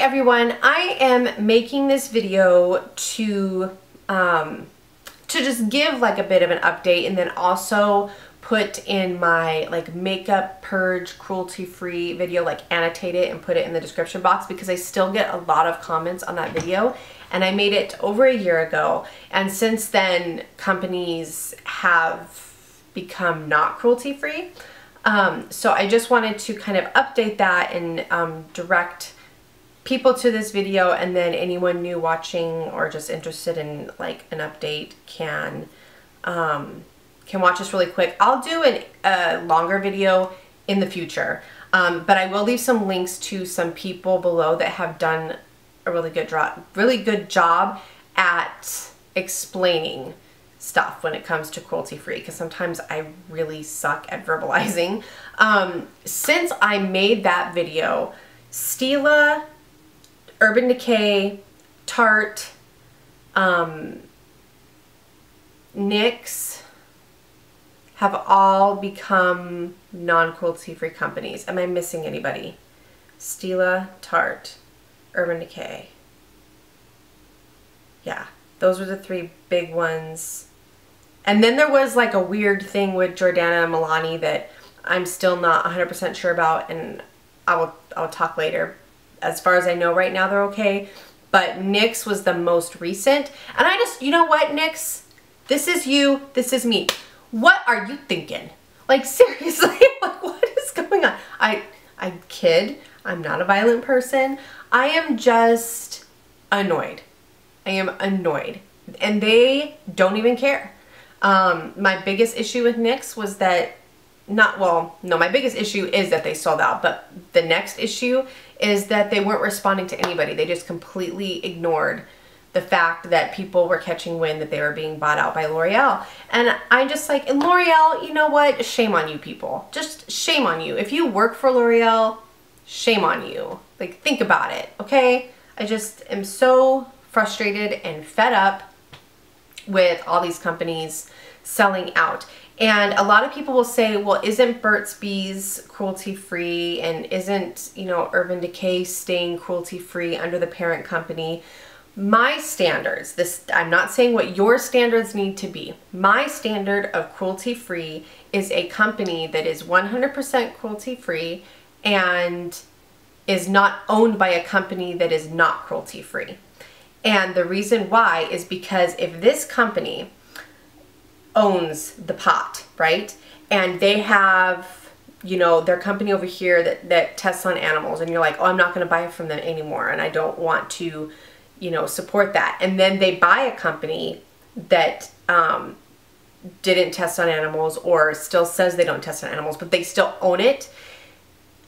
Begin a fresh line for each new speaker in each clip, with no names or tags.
everyone, I am making this video to just give like a bit of an update and then also put in my like makeup purge cruelty-free video, like annotate it and put it in the description box because I still get a lot of comments on that video and I made it over a year ago, and since then companies have become not cruelty-free. So I just wanted to kind of update that and direct people to this video, and then anyone new watching or just interested in like an update can watch this really quick. I'll do a longer video in the future, but I will leave some links to some people below that have done a really good job at explaining stuff when it comes to cruelty-free, because sometimes I really suck at verbalizing. Since I made that video, Stila, Urban Decay, Tarte, NYX have all become non-cruelty-free companies. Am I missing anybody? Stila, Tarte, Urban Decay. Yeah, those were the three big ones. And then there was like a weird thing with Jordana and Milani that I'm still not 100% sure about, and I'll talk later. As far as I know right now, they're okay. But NYX was the most recent. And I just, you know what, NYX? This is you, this is me. What are you thinking? Like, seriously, like, what is going on? I kid. I'm not a violent person. I am just annoyed. I am annoyed. And they don't even care. My biggest issue with NYX was that my biggest issue is that they sold out, but the next issue is that they weren't responding to anybody. They just completely ignored the fact that people were catching wind that they were being bought out by L'Oreal. And I'm just like, and L'Oreal, you know what? Shame on you people. Just shame on you. If you work for L'Oreal, shame on you. Like, think about it, okay? I just am so frustrated and fed up with all these companies selling out. And a lot of people will say, well, isn't Burt's Bees cruelty-free, and isn't, you know, Urban Decay staying cruelty-free under the parent company? My standards, I'm not saying what your standards need to be. My standard of cruelty-free is a company that is 100% cruelty-free and is not owned by a company that is not cruelty-free. And the reason why is because if this company owns the pot, right? And they have, you know, their company over here that tests on animals, and you're like, oh, I'm not going to buy from them anymore, and I don't want to, you know, support that. And then they buy a company that didn't test on animals, or still says they don't test on animals, but they still own it.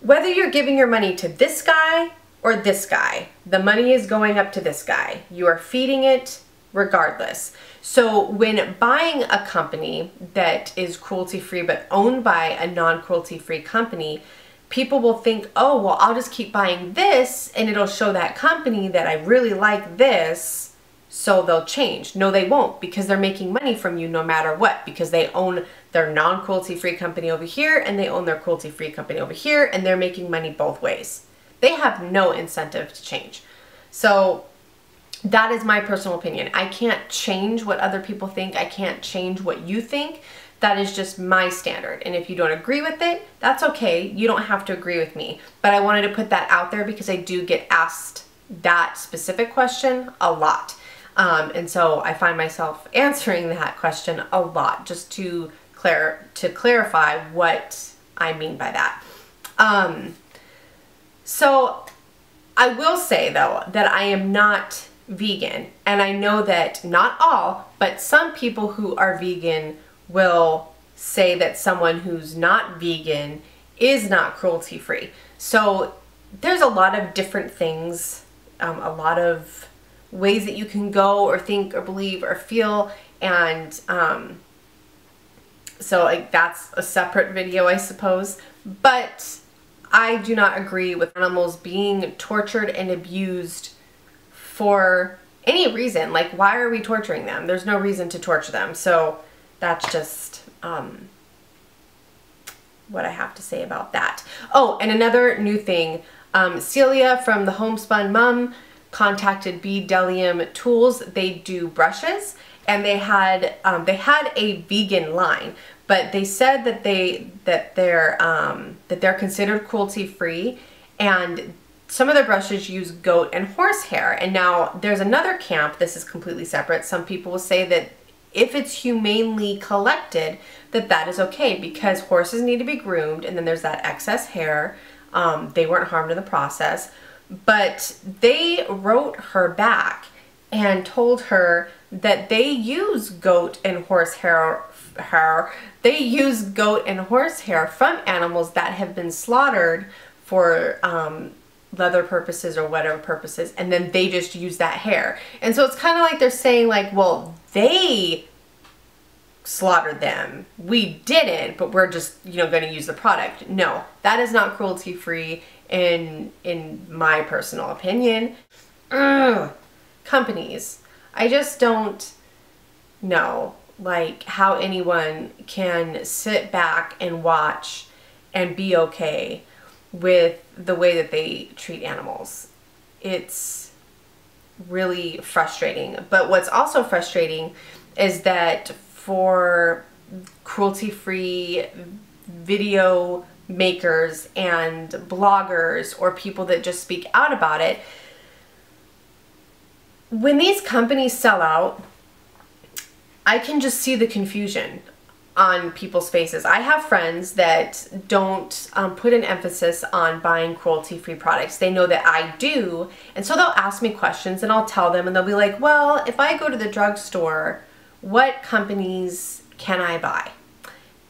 Whether you're giving your money to this guy or this guy, the money is going up to this guy. You are feeding it regardless. So when buying a company that is cruelty-free but owned by a non-cruelty-free company, people will think, oh, well, I'll just keep buying this and it'll show that company that I really like this, so they'll change. No, they won't, because they're making money from you no matter what, because they own their non-cruelty-free company over here and they own their cruelty-free company over here, and they're making money both ways. They have no incentive to change. So that is my personal opinion. I can't change what other people think. I can't change what you think. That is just my standard. And if you don't agree with it, that's okay. You don't have to agree with me. But I wanted to put that out there because I do get asked that specific question a lot. And so I find myself answering that question a lot, just to clarify what I mean by that. So I will say though that I am not vegan, and I know that not all, but some people who are vegan will say that someone who's not vegan is not cruelty-free. So there's a lot of different things, a lot of ways that you can go or think or believe or feel, and so like that's a separate video, I suppose. But I do not agree with animals being tortured and abused for any reason. Like, why are we torturing them? There's no reason to torture them. So that's just what I have to say about that. Oh, and another new thing, Celia from the Homespun Mum contacted Bdellium Tools. They do brushes, and they had a vegan line, but they said that they're considered cruelty-free, and some of their brushes use goat and horse hair. And now there's another camp, this is completely separate. Some people will say that if it's humanely collected, that is okay, because horses need to be groomed, and then there's that excess hair. They weren't harmed in the process, but they wrote her back and told her that they use goat and horse hair. They use goat and horse hair from animals that have been slaughtered for leather purposes or whatever purposes, and then they just use that hair. And so it's kind of like they're saying, like, well, they slaughtered them, we didn't, but we're just, you know, going to use the product. No, that is not cruelty free in my personal opinion. Ugh. Companies, I just don't know, like, how anyone can sit back and watch and be okay with the way that they treat animals. It's really frustrating. But what's also frustrating is that for cruelty-free video makers and bloggers or people that just speak out about it, when these companies sell out, I can just see the confusion on people's faces. I have friends that don't put an emphasis on buying cruelty-free products. They know that I do, and so they'll ask me questions and I'll tell them, and they'll be like, well, if I go to the drugstore, what companies can I buy?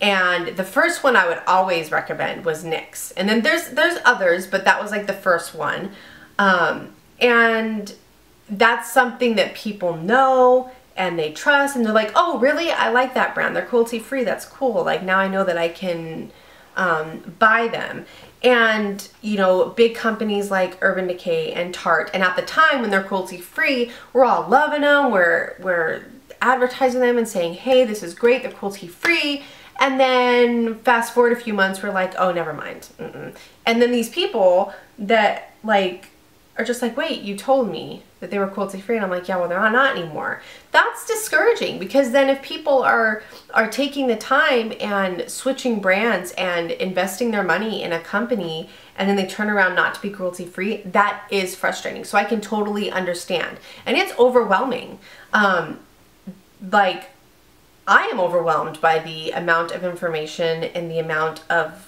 And the first one I would always recommend was NYX. And then there's others, but that was like the first one. And that's something that people know and they trust, and they're like, oh, really? I like that brand. They're cruelty-free. That's cool. Like, now I know that I can buy them. And, you know, big companies like Urban Decay and Tarte, and at the time when they're cruelty-free, we're all loving them. We're advertising them and saying, hey, this is great. They're cruelty-free. And then fast forward a few months, we're like, oh, never mind. And then these people that, like, are just like, wait, you told me that they were cruelty-free, and I'm like, yeah, well, they're not anymore. That's discouraging, because then if people are taking the time and switching brands and investing their money in a company, and then they turn around not to be cruelty-free, that is frustrating. So I can totally understand, and it's overwhelming. Like, I am overwhelmed by the amount of information and the amount of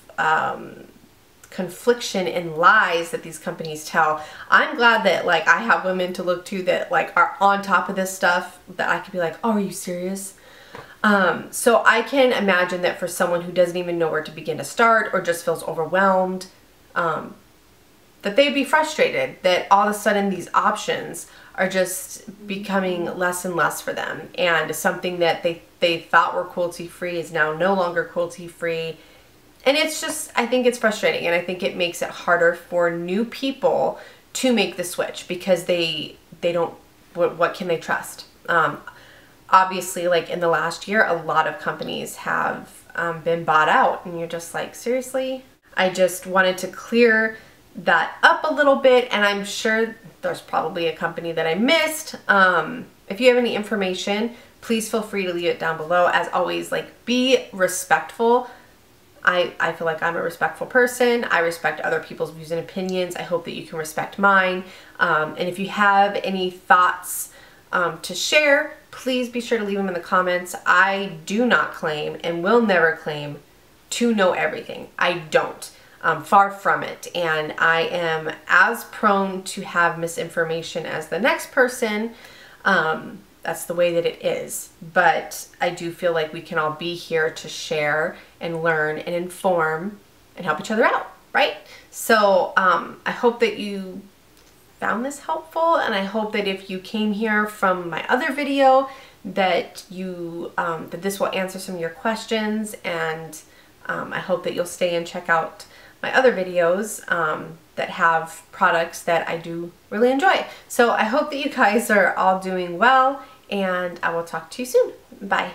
confliction and lies that these companies tell. I'm glad that, like, I have women to look to that, like, are on top of this stuff, that I could be like, oh, are you serious? So I can imagine that for someone who doesn't even know where to begin to start, or just feels overwhelmed, that they'd be frustrated that all of a sudden these options are just becoming less and less for them, and something that they thought were cruelty-free is now no longer cruelty-free. And it's just, I think it's frustrating, and I think it makes it harder for new people to make the switch, because they don't, what can they trust? Obviously, like, in the last year, a lot of companies have been bought out, and you're just like, seriously? I just wanted to clear that up a little bit, and I'm sure there's probably a company that I missed. If you have any information, please feel free to leave it down below. As always, like, be respectful. I feel like I'm a respectful person. I respect other people's views and opinions. I hope that you can respect mine. And if you have any thoughts to share, please be sure to leave them in the comments. I do not claim, and will never claim, to know everything. I don't. Far from it. And I am as prone to have misinformation as the next person. That's the way that it is. But I do feel like we can all be here to share and learn and inform and help each other out, right? So I hope that you found this helpful, and I hope that if you came here from my other video, that you that this will answer some of your questions, and I hope that you'll stay and check out my other videos that have products that I do really enjoy. So I hope that you guys are all doing well, and I will talk to you soon. Bye.